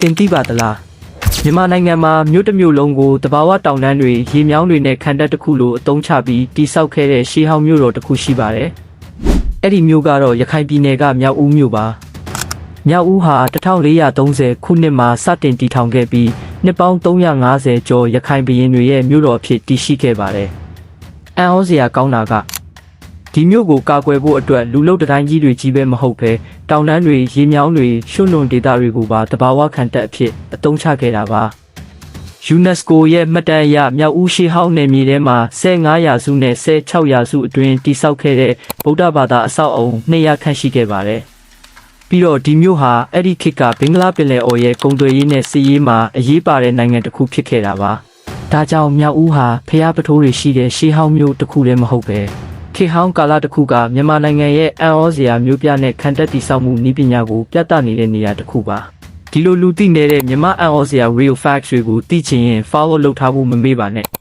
တင်တိပါတလားမြန်မာနိုင်ငံမှာမြို့တစ်မြို့လုံးကိုတဘာဝတောင်တန်းတွေရေမြောင်းတွေနဲ့ခံတပ်တစ်ခုလိုအသုံးချပြီးတိစောက်ခဲ့တဲ့ရှေးဟောင်းမြို့တော်တစ်ခုရှိပါတယ်။အဲ့ဒီမြို့ကတော့ရခိုင်ပြည်နယ်ကမြောက်ဦးမြို့ပါ။မြောက်ဦးဟာ1430ခုနှစ်မှာစတင်တည်ထောင်ခဲ့ပြီးနှစ်ပေါင်း350ကျော်ရခိုင်ပြည်နယ်ရဲ့မြို့တော်အဖြစ်တည်ရှိခဲ့ပါတယ်။အံ့ဩစရာကောင်းတာကဒီမြို့ကိုကာကွယ်ဖို့အတွက်လူလုတ်တိုင်းကြီးတွေကြီးပဲမဟုတ်ပဲတောင်တန်းတွေရေမြောင်းတွေရွှွလွန်ဒေသတွေကိုပါတဘာဝခံတပ်အဖြစ်အသုံးချခဲ့တာပါ။ UNESCO ရဲ့မှတ်တမ်းအရမြောက်ဦးရှေးဟောင်းနယ်မြေထဲမှာ15ရာစုနဲ့16ရာစုအတွင်းတိစောက်ခဲ့တဲ့ဗုဒ္ဓဘာသာအဆောက်အအုံ200ခန့်ရှိခဲ့ပါတယ်။ပြီးတော့ဒီမြို့ဟာအဲ့ဒီခေတ်ကဘင်္ဂလားပင်လယ်အော်ရဲ့ကုန်သွယ်ရေးနဲ့စစ်ရေးမှာအရေးပါတဲ့နိုင်ငံတစ်ခုဖြစ်ခဲ့တာပါ။ဒါကြောင့်မြောက်ဦးဟာဖျားပထိုးတွေရှိတဲ့ရှေးဟောင်းမြို့တစ်ခုလည်းမဟုတ်ပဲခေတ်ဟောင်းကာလတစ်ခုကမြန်မာနိုင်ငံရဲ့အံ့ဩစရာမြို့ပြနဲ့ခံတပ်တည်ဆောက်မှုနည်းပညာကိုပြသနေတဲ့နေရာတစ်ခုပါဒီလိုလူသိနေတဲ့မြန်မာအံ့ဩစရာ real facts တွေကိုသိချင်ရင် follow လုပ်ထားဖို့မမေ့ပါနဲ့